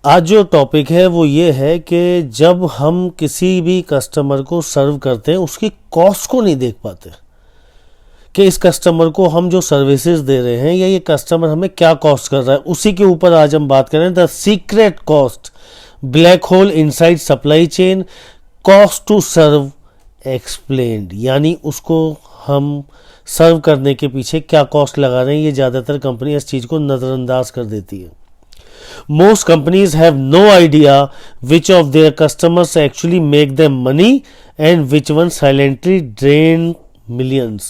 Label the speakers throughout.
Speaker 1: आज जो टॉपिक है वो ये है कि जब हम किसी भी कस्टमर को सर्व करते हैं उसकी कॉस्ट को नहीं देख पाते कि इस कस्टमर को हम जो सर्विसेज दे रहे हैं या ये कस्टमर हमें क्या कॉस्ट कर रहा है। उसी के ऊपर आज हम बात करें the secret cost, black hole inside supply chain, cost to serve explained, यानी उसको हम सर्व करने के पीछे क्या कॉस्ट लगा रहे हैं। ये ज़्यादातर कंपनी इस चीज़ को नज़रअंदाज कर देती है। Most companies have no idea which of their customers actually make them money and which one silently drain millions.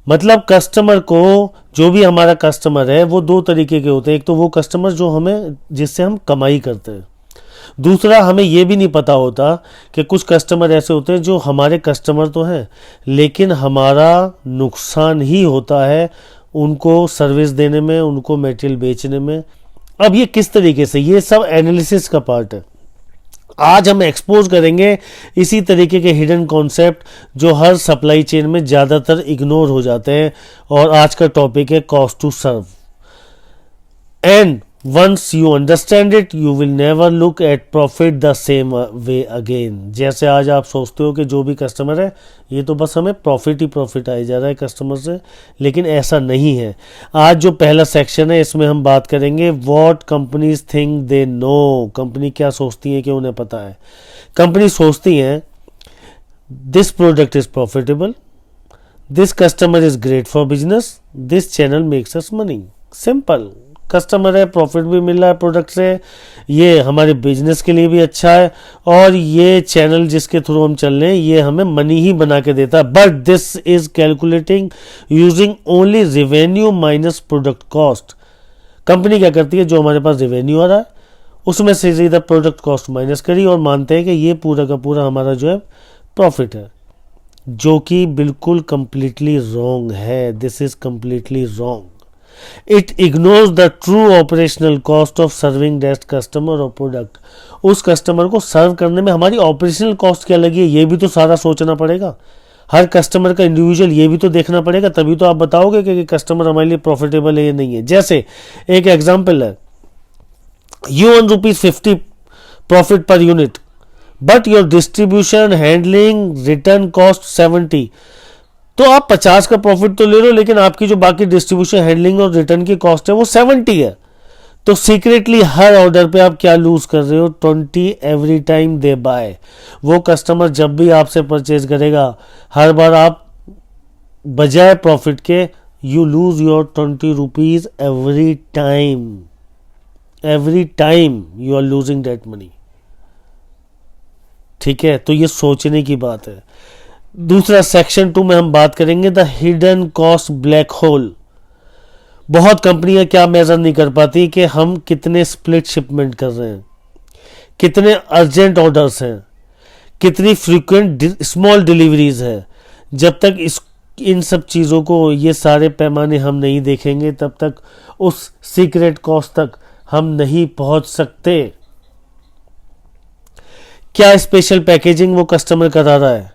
Speaker 1: मतलब कस्टमर को, जो भी हमारा कस्टमर है वो दो तरीके के होते हैं। एक तो वो कस्टमर जो हमें, जिससे हम कमाई करते हैं। दूसरा, हमें ये भी नहीं पता होता कि कुछ कस्टमर ऐसे होते हैं जो हमारे कस्टमर तो हैं लेकिन हमारा नुकसान ही होता है उनको सर्विस देने में, उनको मटेरियल बेचने में। अब ये किस तरीके से, ये सब एनालिसिस का पार्ट है। आज हम एक्सपोज करेंगे इसी तरीके के हिडन कॉन्सेप्ट जो हर सप्लाई चेन में ज़्यादातर इग्नोर हो जाते हैं। और आज का टॉपिक है cost to serve. And once you understand it you will never look at profit the same way again. जैसे आज आप सोचते हो कि जो भी कस्टमर है ये तो बस हमें प्रॉफिट ही प्रॉफिट आई जा रहा है कस्टमर से, लेकिन ऐसा नहीं है। आज जो पहला सेक्शन है इसमें हम बात करेंगे what companies think they know. Company क्या सोचती है कि उन्हें पता है। कंपनी सोचती हैं this product is profitable, this customer is great for business, this channel makes us money. Simple. Customer है, प्रॉफिट भी मिल रहा है प्रोडक्ट से, ये हमारे बिजनेस के लिए भी अच्छा है और ये चैनल जिसके थ्रू हम चल रहे हैं ये हमें मनी ही बना के देता है। But this is calculating using only revenue minus product cost. Company क्या करती है, जो हमारे पास रेवेन्यू आ रहा है उसमें से सीधा प्रोडक्ट कॉस्ट माइनस करी और मानते हैं कि ये पूरा का पूरा हमारा जो है प्रॉफिट है, जो कि बिल्कुल कंप्लीटली रॉन्ग है। This is completely wrong. It ignores the true operational cost of serving that customer or product. उस कस्टमर को सर्व करने में हमारी ऑपरेशनल कॉस्ट क्या लगी है ये भी तो सारा सोचना पड़ेगा। हर कस्टमर का इंडिविजुअल ये भी तो देखना पड़ेगा, तभी तो आप बताओगे कि कस्टमर हमारे लिए प्रॉफिटेबल है या नहीं है। जैसे एक एग्जांपल है, you earn ₹50 profit per unit but your distribution, handling, return cost 70। तो आप 50 का प्रॉफिट तो ले लो लेकिन आपकी जो बाकी डिस्ट्रीब्यूशन, हैंडलिंग और रिटर्न की कॉस्ट है वो 70 है। तो सीक्रेटली हर ऑर्डर पे आप क्या लूज कर रहे हो, 20 एवरी टाइम दे बाय। वो कस्टमर जब भी आपसे परचेज करेगा हर बार आप बजाय प्रॉफिट के you lose your 20 rupees every time. Every time you are losing that money. ठीक है, तो ये सोचने की बात है। दूसरा सेक्शन 2 में हम बात करेंगे the hidden cost black whole. बहुत कंपनियां क्या मेजर नहीं कर पाती कि हम कितने स्प्लिट शिपमेंट कर रहे हैं, कितने अर्जेंट ऑर्डर्स हैं, कितनी फ्रीक्वेंट स्मॉल डिलीवरीज है। जब तक इन सब चीज़ों को, ये सारे पैमाने हम नहीं देखेंगे तब तक उस सीक्रेट कॉस्ट तक हम नहीं पहुंच सकते। क्या स्पेशल पैकेजिंग वो कस्टमर करा रहा है,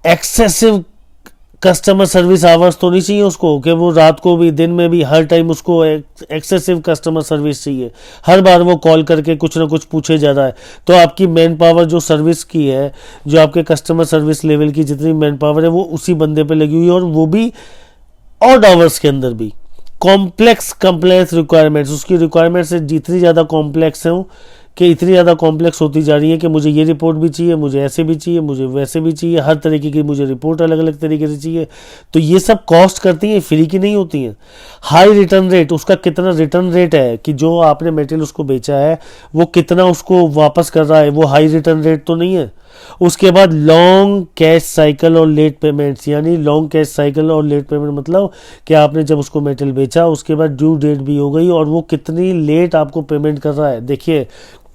Speaker 1: एक्सेसिव कस्टमर सर्विस आवर्स तो नहीं चाहिए उसको कि वो रात को भी दिन में भी हर टाइम उसको एक्सेसिव कस्टमर सर्विस चाहिए, हर बार वो कॉल करके कुछ ना कुछ पूछे जा रहा है। तो आपकी मैन पावर जो सर्विस की है, जो आपके कस्टमर सर्विस लेवल की जितनी मैन पावर है वो उसी बंदे पे लगी हुई है और वो भी ऑड आवर्स के अंदर भी। कॉम्प्लेक्स कंप्लेंस रिक्वायरमेंट्स, उसकी रिक्वायरमेंट्स जितनी ज़्यादा कॉम्प्लेक्स हैं कि इतनी ज़्यादा कॉम्प्लेक्स होती जा रही है कि मुझे ये रिपोर्ट भी चाहिए, मुझे ऐसे भी चाहिए, मुझे वैसे भी चाहिए, हर तरीके की मुझे रिपोर्ट अलग अलग तरीके से चाहिए। तो ये सब कॉस्ट करती हैं, फ्री की नहीं होती हैं। हाई रिटर्न रेट, उसका कितना रिटर्न रेट है कि जो आपने मटेरियल उसको बेचा है वो कितना उसको वापस कर रहा है, वो हाई रिटर्न रेट तो नहीं है। उसके बाद लॉन्ग कैश साइकिल और लेट पेमेंट्स, यानी लॉन्ग कैश साइकिल और लेट पेमेंट मतलब कि आपने जब उसको मटेरियल बेचा उसके बाद ड्यू डेट भी हो गई और वो कितनी लेट आपको पेमेंट कर रहा है। देखिए,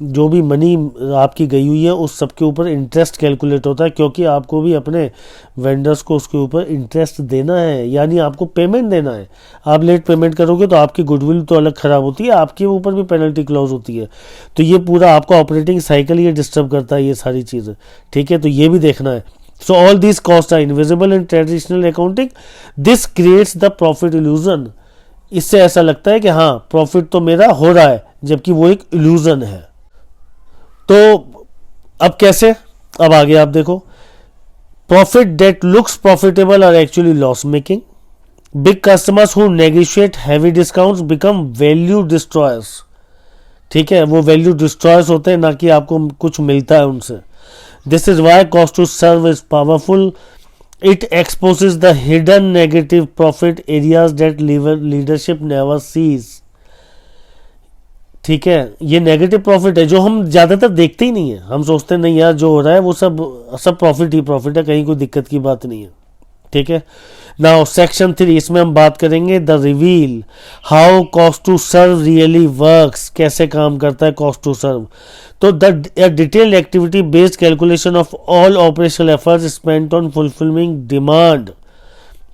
Speaker 1: जो भी मनी आपकी गई हुई है उस सब के ऊपर इंटरेस्ट कैलकुलेट होता है, क्योंकि आपको भी अपने वेंडर्स को उसके ऊपर इंटरेस्ट देना है, यानी आपको पेमेंट देना है। आप लेट पेमेंट करोगे तो आपकी गुडविल तो अलग ख़राब होती है, आपके ऊपर भी पेनल्टी क्लॉज होती है। तो ये पूरा आपका ऑपरेटिंग साइकिल ये डिस्टर्ब करता है, ये सारी चीज़ें। ठीक है, तो ये भी देखना है। So all these costs are invisible in traditional accounting. This creates the profit illusion. इससे ऐसा लगता है कि हाँ प्रॉफिट तो मेरा हो रहा है, जबकि वो एक इल्यूजन है। तो अब कैसे, अब आगे आप देखो, profit that looks profitable are actually loss making. Big customers who negotiate heavy discounts become value destroyers. ठीक है, वो वैल्यू डिस्ट्रॉयर्स होते हैं, ना कि आपको कुछ मिलता है उनसे। This is why cost to serve is powerful. It exposes the hidden negative profit areas that leadership never sees. ठीक है, ये नेगेटिव प्रॉफिट है जो हम ज्यादातर देखते ही नहीं है। हम सोचते हैं नहीं यार जो हो रहा है वो सब प्रॉफिट ही प्रॉफिट है, कहीं कोई दिक्कत की बात नहीं है। ठीक है, नाउ सेक्शन 3, इसमें हम बात करेंगे the reveal how cost to serve really works. कैसे काम करता है कॉस्ट टू सर्व। तो the detailed activity based calculation of all operational efforts spent on fulfilling demand.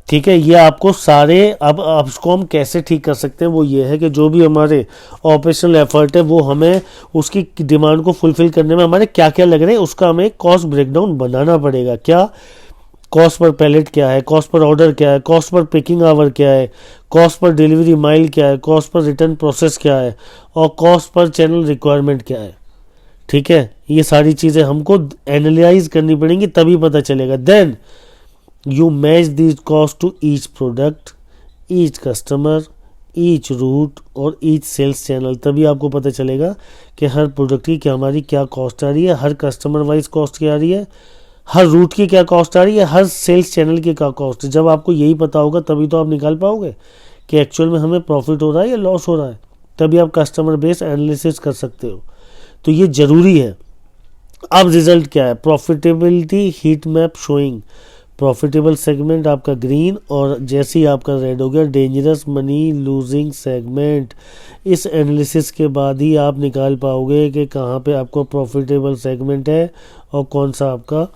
Speaker 1: ठीक है, ये आपको सारे, अब इसको हम कैसे ठीक कर सकते हैं वो ये है कि जो भी हमारे ऑपरेशनल एफर्ट है वो हमें उसकी डिमांड को फुलफिल करने में हमारे क्या क्या लग रहे हैं उसका हमें कॉस्ट ब्रेकडाउन बनाना पड़ेगा। क्या कॉस्ट पर पैलेट क्या है, कॉस्ट पर ऑर्डर क्या है, कॉस्ट पर पिकिंग आवर क्या है, कॉस्ट पर डिलीवरी माइल क्या है, कॉस्ट पर रिटर्न प्रोसेस क्या है, और कॉस्ट पर चैनल रिक्वायरमेंट क्या है। ठीक है, ये सारी चीज़ें हमको एनालाइज करनी पड़ेंगी, तभी पता चलेगा। Then you match these costs to each product, each customer, each route और each sales channel। तभी आपको पता चलेगा कि हर प्रोडक्ट की क्या हमारी क्या कॉस्ट आ रही है, हर कस्टमर वाइज कॉस्ट क्या आ रही है, हर रूट की क्या कॉस्ट आ रही है, हर सेल्स चैनल की क्या कॉस्ट है। जब आपको यही पता होगा तभी तो आप निकाल पाओगे कि एक्चुअल में हमें प्रॉफिट हो रहा है या लॉस हो रहा है। तभी आप कस्टमर बेस एनालिसिस कर सकते हो, तो ये ज़रूरी है। अब रिजल्ट क्या है, profitability heat map showing. Profitable segment आपका ग्रीन, और जैसे ही आपका रेड हो गया डेंजरस मनी लूजिंग सेगमेंट। इस एनालिसिस के बाद ही आप निकाल पाओगे कि कहाँ पे आपको प्रॉफिटेबल सेगमेंट है और कौन सा आपका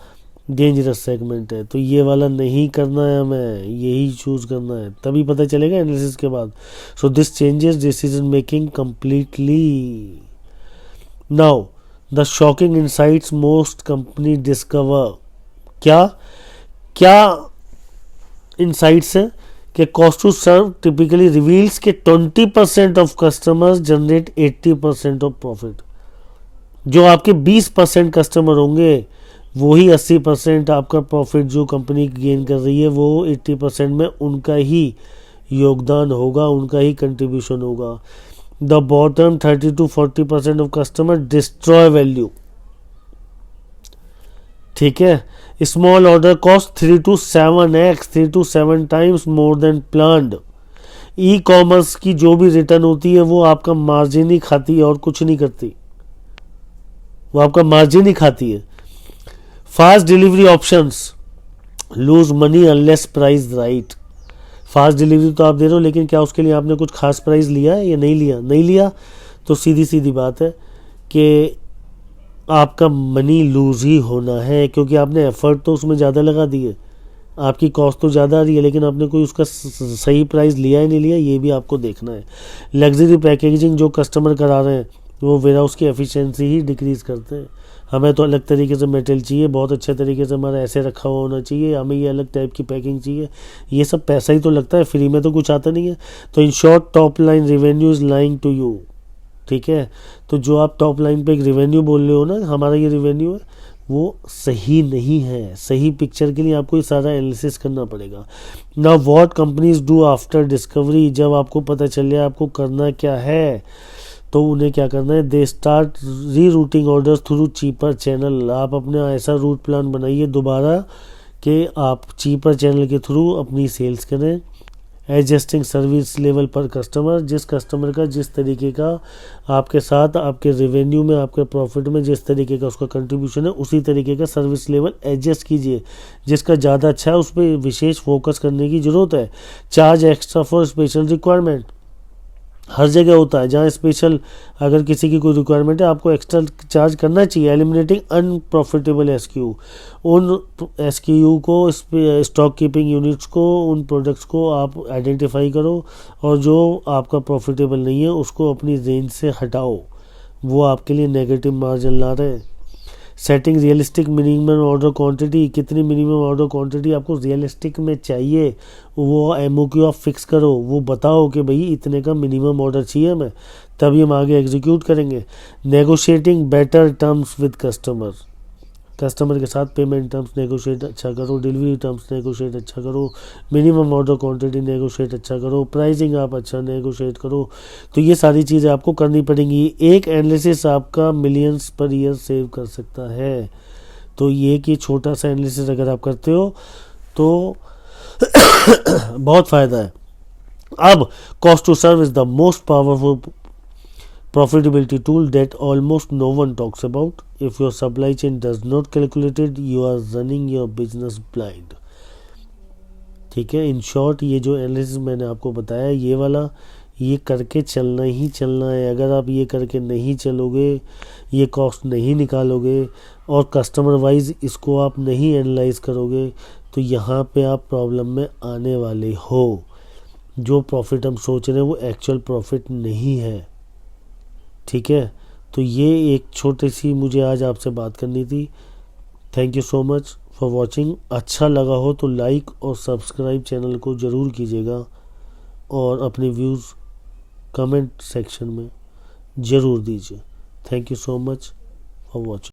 Speaker 1: डेंजरस सेगमेंट है। तो ये वाला नहीं करना है, हमें यही चूज़ करना है, तभी पता चलेगा एनालिसिस के बाद। So this changes decision making completely. Now the shocking insights most company discover. क्या इनसाइट्स हैं कि cost to serve typically reveals के 20% of customers generate 80% of profit. जो आपके 20% कस्टमर होंगे वही 80% आपका प्रॉफिट जो कंपनी गेन कर रही है वो 80% में उनका ही योगदान होगा, उनका ही कंट्रीब्यूशन होगा। The bottom 30 to 40% of customer destroy value. ठीक है, small order cost 3 to 7x 3 to 7 times more than planned. E commerce की जो भी रिटर्न होती है वो आपका मार्जिन ही खाती है और कुछ नहीं करती, वो आपका मार्जिन ही खाती है। Fast delivery options lose money unless price right. Fast delivery तो आप दे रहे हो, लेकिन क्या उसके लिए आपने कुछ खास प्राइस लिया है या नहीं लिया? नहीं लिया तो सीधी सीधी बात है कि आपका मनी लूज ही होना है, क्योंकि आपने एफर्ट तो उसमें ज़्यादा लगा दिए, आपकी कॉस्ट तो ज़्यादा आ रही है, लेकिन आपने कोई उसका सही प्राइस लिया है नहीं लिया, ये भी आपको देखना है। लग्जरी पैकेजिंग जो कस्टमर करा रहे हैं वो वेयर हाउस की एफिशिएंसी ही डिक्रीज़ करते हैं। हमें तो अलग तरीके से मेटेरियल चाहिए, बहुत अच्छे तरीके से हमारा ऐसे रखा हुआ होना चाहिए, हमें ये अलग टाइप की पैकिंग चाहिए, ये सब पैसा ही तो लगता है, फ्री में तो कुछ आता नहीं है। तो in short top line revenue is lying to you. ठीक है, तो जो आप टॉप लाइन पे एक रिवेन्यू बोल रहे हो ना, हमारा ये रिवेन्यू है, वो सही नहीं है। सही पिक्चर के लिए आपको ये सारा एनालिसिस करना पड़ेगा। Now what companies do after discovery. जब आपको पता चल जाए आपको करना क्या है, तो उन्हें क्या करना है, दे स्टार्ट री routing orders through cheaper channel. आप अपना ऐसा रूट प्लान बनाइए दोबारा कि आप चीपर चैनल के थ्रू अपनी सेल्स करें। एडजस्टिंग सर्विस लेवल पर कस्टमर, जिस कस्टमर का जिस तरीके का आपके साथ आपके रेवेन्यू में आपके प्रॉफिट में जिस तरीके का उसका कंट्रीब्यूशन है उसी तरीके का सर्विस लेवल एडजस्ट कीजिए। जिसका ज़्यादा अच्छा है उस पर विशेष फोकस करने की ज़रूरत है। Charge extra for special requirement. हर जगह होता है जहाँ स्पेशल अगर किसी की कोई रिक्वायरमेंट है आपको एक्स्ट्रा चार्ज करना चाहिए। एलिमिनेटिंग अनप्रॉफिटेबल एसक्यू, उन एसक्यू को स्टॉक कीपिंग यूनिट्स को उन प्रोडक्ट्स को आप आइडेंटिफाई करो और जो आपका प्रॉफिटेबल नहीं है उसको अपनी रेंज से हटाओ, वो आपके लिए नेगेटिव मार्जिन ला रहे हैं। Setting realistic minimum order quantity, कितनी मिनिमम ऑर्डर क्वांटिटी आपको रियलिस्टिक में चाहिए वो एमओक्यू आप फिक्स करो, वो बताओ कि भाई इतने का मिनिमम ऑर्डर चाहिए हमें, तभी हम आगे एग्जीक्यूट करेंगे। Negotiating better terms with customer, customer के साथ पेमेंट टर्म्स नेगोशिएट अच्छा करो, डिलीवरी टर्म्स नेगोशिएट अच्छा करो, मिनिमम ऑर्डर क्वांटिटी नेगोशिएट अच्छा करो, प्राइसिंग आप अच्छा नेगोशिएट करो। तो ये सारी चीज़ें आपको करनी पड़ेंगी। एक एनालिसिस आपका मिलियंस पर ईयर सेव कर सकता है। तो ये कि छोटा सा एनालिसिस अगर आप करते हो तो बहुत फ़ायदा है। अब cost to serve is the most powerful profitability tool that almost no one talks about. If your supply chain does not calculate it, you are running your business blind. ठीक है, इन शॉर्ट ये जो analysis मैंने आपको बताया ये वाला, ये करके चलना ही चलना है। अगर आप ये करके नहीं चलोगे, ये कॉस्ट नहीं निकालोगे और कस्टमर वाइज इसको आप नहीं एनालाइज करोगे तो यहाँ पे आप प्रॉब्लम में आने वाले हो। जो प्रॉफिट हम सोच रहे हैं वो एक्चुअल प्रॉफिट नहीं है। ठीक है, तो ये एक छोटी सी मुझे आज आपसे बात करनी थी। Thank you so much for watching. अच्छा लगा हो तो लाइक और सब्सक्राइब चैनल को ज़रूर कीजिएगा और अपने व्यूज़ कमेंट सेक्शन में ज़रूर दीजिए। Thank you so much for watching.